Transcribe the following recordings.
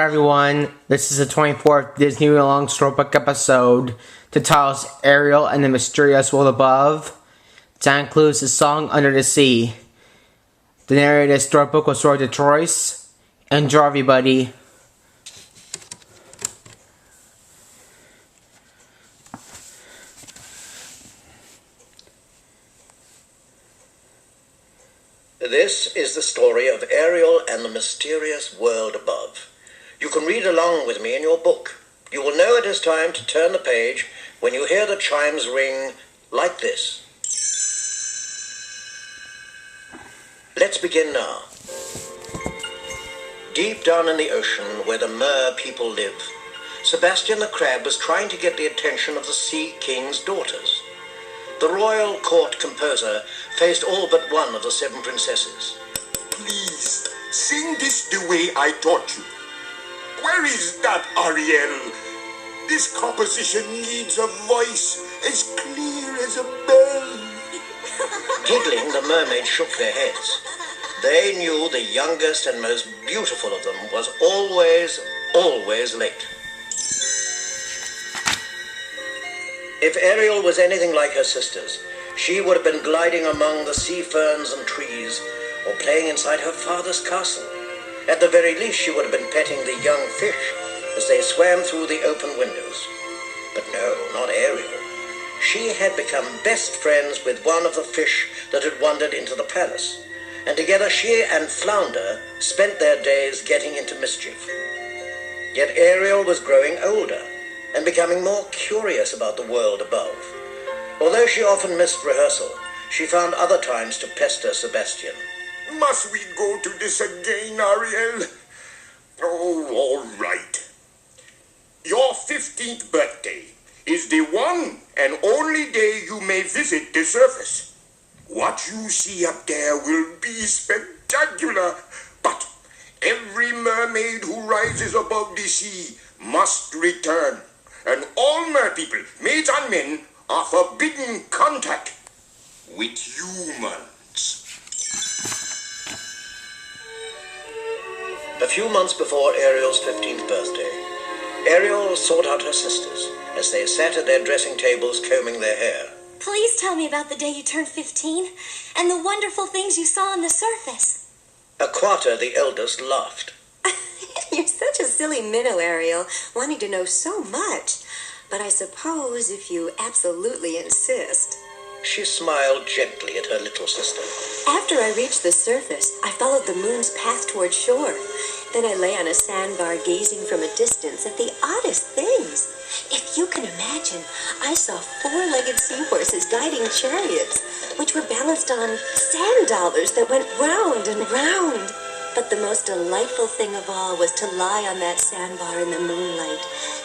everyone, this is the 24th Disney Long Storybook episode to tell us Ariel and the Mysterious World Above. That includes the song Under the Sea. The narrator of the storybook was Roy Dotrice. Enjoy, everybody. This is the story of Ariel and the Mysterious World Above. You can read along with me in your book. You will know it is time to turn the page when you hear the chimes ring like this. Let's begin now. Deep down in the ocean where the mer people live, Sebastian the Crab was trying to get the attention of the Sea King's daughters. The royal court composer faced all but one of the 7 princesses. Please, sing this the way I taught you. Where is that Ariel? This composition needs a voice as clear as a bell. Giggling, the mermaids shook their heads. They knew the youngest and most beautiful of them was always late. If Ariel was anything like her sisters, she would have been gliding among the sea ferns and trees, or playing inside her father's castle. At the very least, she would have been petting the young fish as they swam through the open windows. But no, not Ariel. She had become best friends with one of the fish that had wandered into the palace, and together she and Flounder spent their days getting into mischief. Yet Ariel was growing older and becoming more curious about the world above. Although she often missed rehearsal, she found other times to pester Sebastian. Must we go to this again, Ariel? Oh, all right. Your 15th birthday is the one and only day you may visit the surface. What you see up there will be spectacular, but every mermaid who rises above the sea must return, and all merpeople, maids and men, are forbidden contact with humans. A few months before Ariel's 15th birthday, Ariel sought out her sisters as they sat at their dressing tables combing their hair. Please tell me about the day you turned 15 and the wonderful things you saw on the surface. Aquata, the eldest, laughed. You're such a silly minnow, Ariel, wanting to know so much. But I suppose if you absolutely insist. She smiled gently at her little sister. After I reached the surface, I followed the moon's path toward shore. Then I lay on a sandbar gazing from a distance at the oddest things. If you can imagine, I saw 4-legged seahorses guiding chariots, which were balanced on sand dollars that went round and round. But the most delightful thing of all was to lie on that sandbar in the moonlight,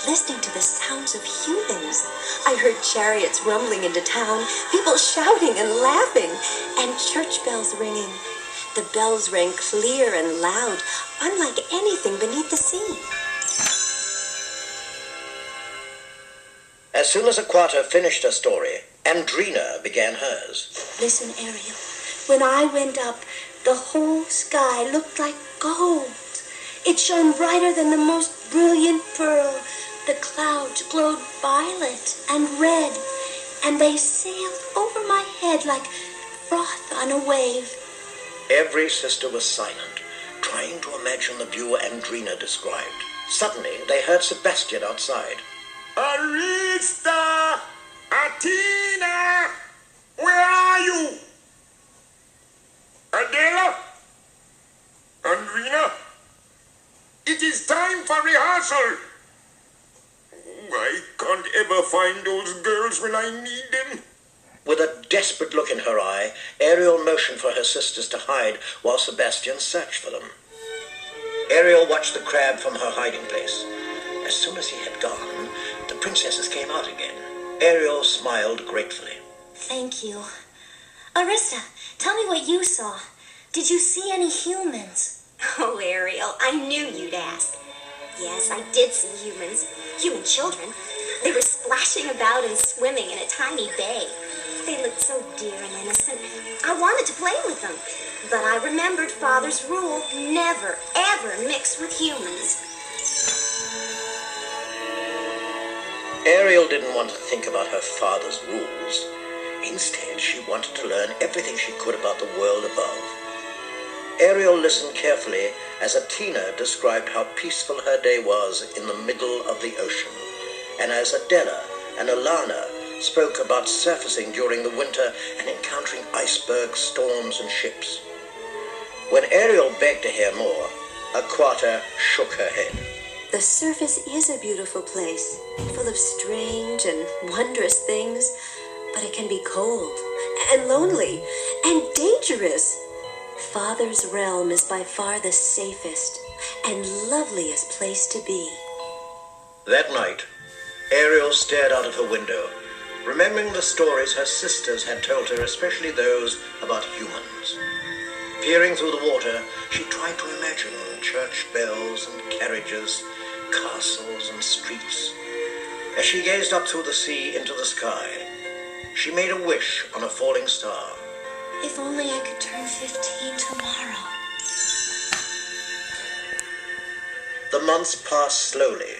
listening to the sounds of humans. I heard chariots rumbling into town, people shouting and laughing, and church bells ringing. The bells rang clear and loud, unlike anything beneath the sea. As soon as Aquata finished her story, Andrina began hers. Listen, Ariel, when I went up, the whole sky looked like gold. It shone brighter than the most brilliant pearl. The clouds glowed violet and red, and they sailed over my head like froth on a wave. Every sister was silent, trying to imagine the view Andrina described. Suddenly, they heard Sebastian outside. Arista! Athena! Where are you? Adela? Andrina? It is time for rehearsal. I can't ever find those girls when I need them. With a desperate look in her eye, Ariel motioned for her sisters to hide while Sebastian searched for them. Ariel watched the crab from her hiding place. As soon as he had gone, the princesses came out again. Ariel smiled gratefully. Thank you. Arista, tell me what you saw. Did you see any humans? Oh, Ariel, I knew you'd ask. Yes, I did see humans. Human children. They were splashing about and swimming in a tiny bay. They looked so dear and innocent. I wanted to play with them. But I remembered Father's rule, never, ever mix with humans. didn't want to think about her father's rules. Instead, she wanted to learn everything she could about the world above. Ariel listened carefully as Athena described how peaceful her day was in the middle of the ocean, and as Adela and Alana spoke about surfacing during the winter and encountering icebergs, storms, and ships. When Ariel begged to hear more, Aquata shook her head. The surface is a beautiful place, full of strange and wondrous things, but it can be cold and lonely and dangerous. Father's realm is by far the safest and loveliest place to be. That night, Ariel stared out of her window, remembering the stories her sisters had told her, especially those about humans. Peering through the water, she tried to imagine church bells and carriages, castles and streets. As she gazed up through the sea into the sky, she made a wish on a falling star. If only I could turn 15 tomorrow. The months passed slowly.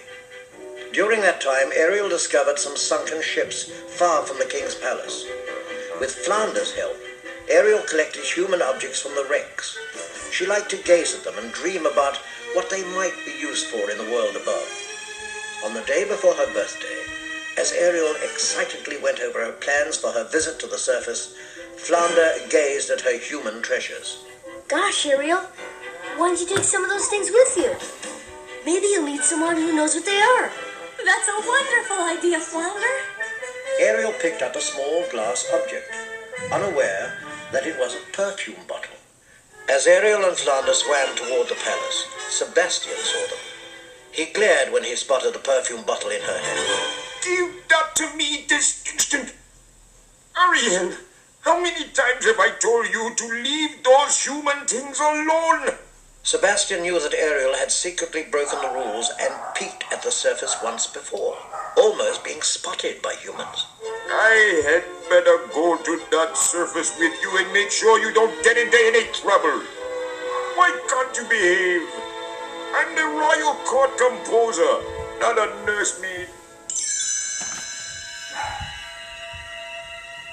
During that time, Ariel discovered some sunken ships far from the king's palace. With Flounder's help, Ariel collected human objects from the wrecks. She liked to gaze at them and dream about what they might be used for in the world above. On the day before her birthday, as Ariel excitedly went over her plans for her visit to the surface, Flounder gazed at her human treasures. Gosh, Ariel, why don't you take some of those things with you? Maybe you'll meet someone who knows what they are. That's a wonderful idea, Flounder. Ariel picked up a small glass object, unaware that it was a perfume bottle. As Ariel and Flounder swam toward the palace, Sebastian saw them. He glared when he spotted the perfume bottle in her hand. Give that to me this instant. Ariel, how many times have I told you to leave those human things alone? Sebastian knew that Ariel had secretly broken the rules and peeked at the surface once before, almost being spotted by humans. I had better go to that surface with you and make sure you don't get into any trouble. Why can't you behave? I'm the royal court composer, not a nursemaid.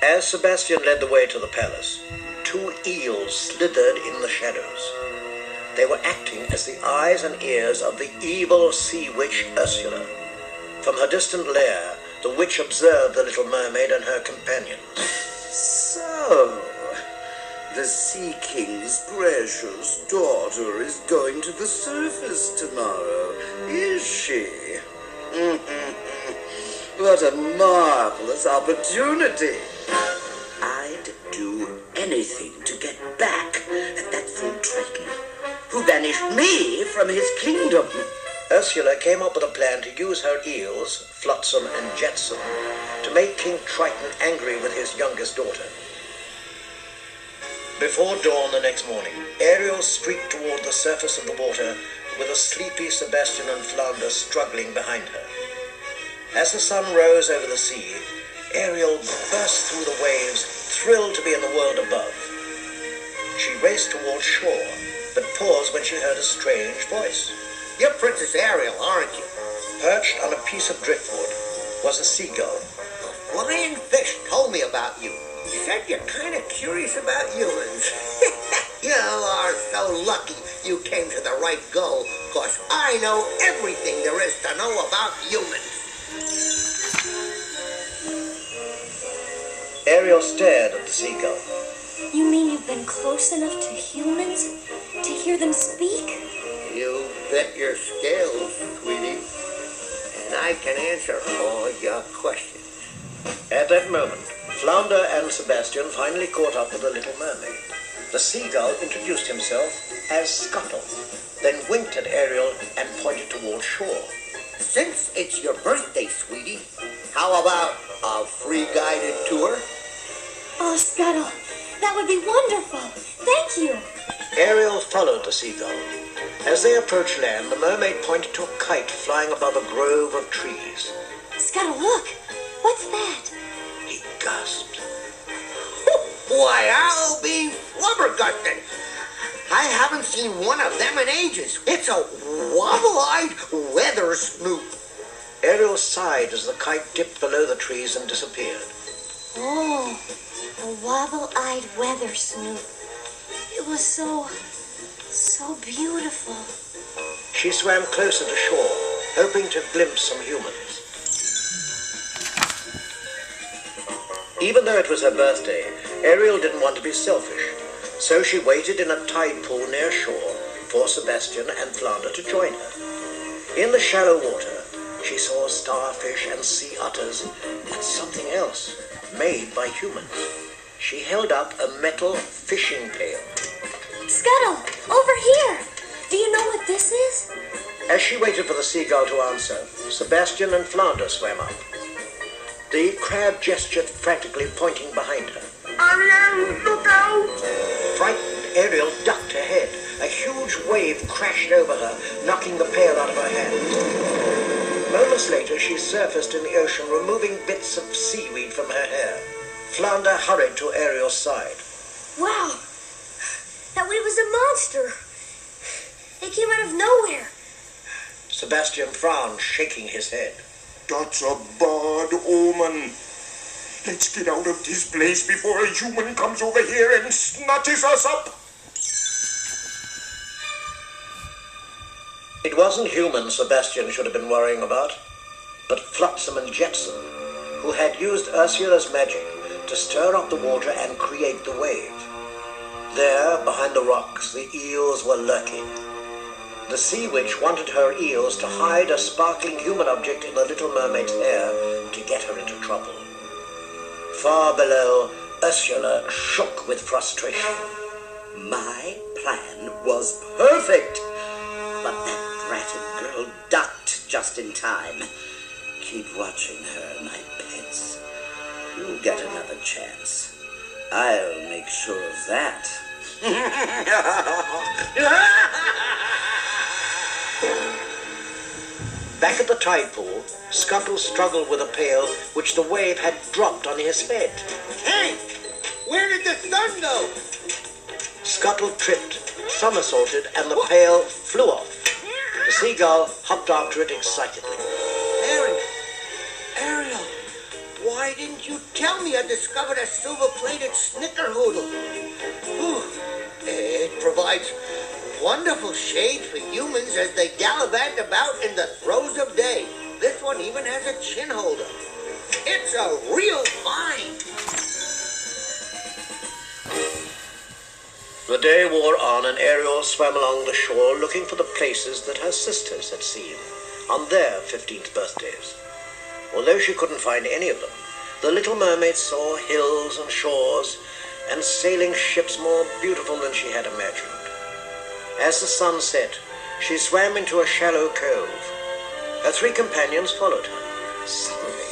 As Sebastian led the way to the palace, two eels slithered in the shadows. They were acting as the eyes and ears of the evil sea witch Ursula. From her distant lair, the witch observed the little mermaid and her companions. So, the Sea King's precious daughter is going to the surface tomorrow, is she? What a marvelous opportunity. I'd do anything to get back at that fool Triton, who banished me from his kingdom. Ursula came up with a plan to use her eels, Flotsam and Jetsam, to make King Triton angry with his youngest daughter. Before dawn the next morning, Ariel streaked toward the surface of the water with a sleepy Sebastian and Flounder struggling behind her. As the sun rose over the sea, Ariel burst through the waves, thrilled to be in the world above. She raced toward shore, but paused when she heard a strange voice. You're Princess Ariel, aren't you? Perched on a piece of driftwood was a seagull. A flying fish told me about you. He said you're kind of curious about humans. You are so lucky you came to the right goal, 'cause I know everything there is to know about humans. Ariel stared at the seagull. You mean you've been close enough to humans to hear them speak? You bet your scales, sweetie. And I can answer all your questions. At that moment, Flounder and Sebastian finally caught up with the little mermaid. The seagull introduced himself as Scuttle, then winked at Ariel and pointed toward shore. Since it's your birthday, sweetie, how about a free guided tour? Oh, Scuttle, that would be wonderful. Thank you. Ariel followed the seagull. As they approached land, the mermaid pointed to a kite flying above a grove of trees. Scuttle, look. What's that? He gasped. Why, I'll be flubbergasted. I haven't seen one of them in ages. It's a wobble-eyed weather snoop. Ariel sighed as the kite dipped below the trees and disappeared. Oh, a wobble-eyed weather snoop. It was so beautiful. She swam closer to shore, hoping to glimpse some humans. Even though it was her birthday, Ariel didn't want to be selfish, so she waited in a tide pool near shore for Sebastian and Flounder to join her. In the shallow water, she saw starfish and sea otters and something else made by humans. She held up a metal fishing pail. Scuttle, over here. Do you know what this is? As she waited for the seagull to answer, Sebastian and Flounder swam up. The crab gestured frantically, pointing behind her. Ariel, look out! Frightened, Ariel ducked her head. A huge wave crashed over her, knocking the pail out of her hand. Moments later, she surfaced in the ocean, removing bits of seaweed from her hair. Flounder hurried to Ariel's side. Wow, that wave was a monster. It came out of nowhere. Sebastian frowned, shaking his head. That's a bad omen. Let's get out of this place before a human comes over here and snatches us up. It wasn't humans Sebastian should have been worrying about, but Flotsam and Jetsam, who had used Ursula's magic to stir up the water and create the wave. There, behind the rocks, the eels were lurking. The sea witch wanted her eels to hide a sparkling human object in the little mermaid's hair to get her into trouble. Far below, Ursula shook with frustration. My plan was perfect, but that bratted girl ducked just in time. Keep watching her, my pets. You'll get another chance. I'll make sure of that. Back at the tide pool, Scuttle struggled with a pail which the wave had dropped on his head. Hey, where did the sun go? Scuttle tripped, somersaulted, and the pail flew off. The seagull hopped after it excitedly. Ariel, why didn't you tell me I discovered a silver-plated snickerdoodle? It provides wonderful shade for humans as they gallivant about in the throes of day. This one even has a chin holder. It's a real find. The day wore on and Ariel swam along the shore looking for the places that her sisters had seen on their 15th birthdays. Although she couldn't find any of them, the little mermaid saw hills and shores and sailing ships more beautiful than she had imagined. As the sun set, she swam into a shallow cove. Her three companions followed her. Suddenly,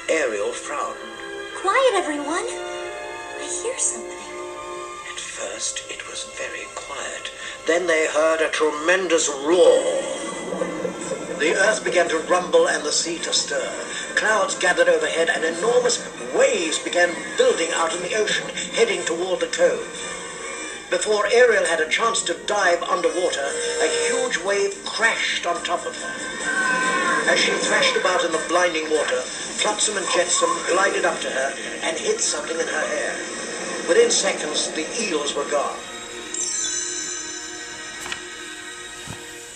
Ariel frowned. Quiet, everyone. I hear something. At first, it was very quiet. Then they heard a tremendous roar. The earth began to rumble and the sea to stir. Clouds gathered overhead and enormous waves began building out in the ocean, heading toward the cove. Before Ariel had a chance to dive underwater, a huge wave crashed on top of her. As she thrashed about in the blinding water, Flotsam and Jetsam glided up to her and hid something in her hair. Within seconds, the eels were gone.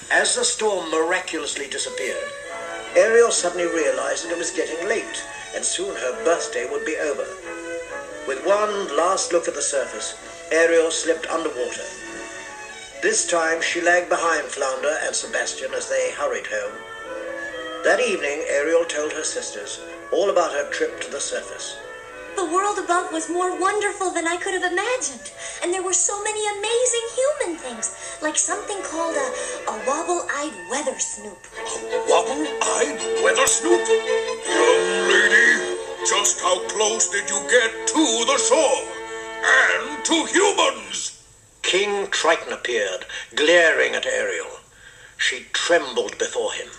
As the storm miraculously disappeared, Ariel suddenly realized that it was getting late, and soon her birthday would be over. With one last look at the surface, Ariel slipped underwater. This time she lagged behind Flounder and Sebastian as they hurried home. That evening, Ariel told her sisters all about her trip to the surface. The world above was more wonderful than I could have imagined. And there were so many amazing human things, like something called a wobble-eyed weather snoop. A wobble-eyed weather snoop? Young lady, just how close did you get to the shore? And to humans? King Triton appeared, glaring at Ariel. She trembled before him.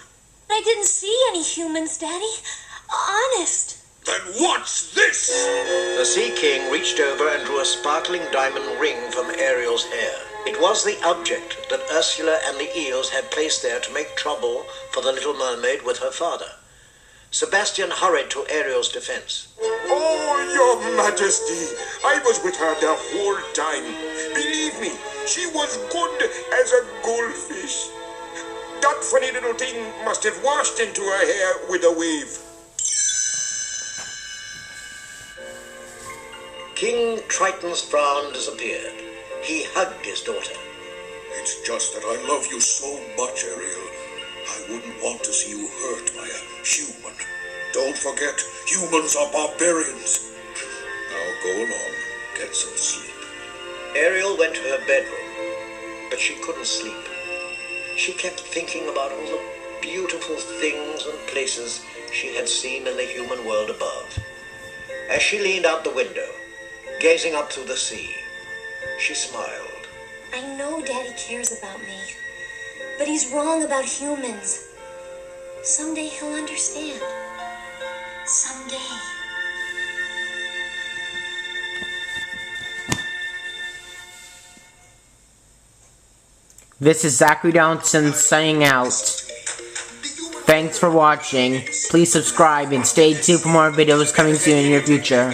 I didn't see any humans, Daddy. Honest. Then what's this? The Sea King reached over and drew a sparkling diamond ring from Ariel's hair. It was the object that Ursula and the eels had placed there to make trouble for the little mermaid with her father. Sebastian hurried to Ariel's defense. Oh, your majesty, I was with her the whole time. Believe me, she was good as a goldfish. That funny little thing must have washed into her hair with a wave. King Triton's frown disappeared. He hugged his daughter. It's just that I love you so much, Ariel. I wouldn't want to see you hurt by a human. Don't forget, humans are barbarians. Now go along, get some sleep. Ariel went to her bedroom, but she couldn't sleep. She kept thinking about all the beautiful things and places she had seen in the human world above. As she leaned out the window, gazing up through the sea, she smiled. I know Daddy cares about me, but he's wrong about humans. Someday he'll understand. Someday. This is Zachary Downson signing out. Thanks for watching. Please subscribe and stay tuned for more videos coming soon in your future.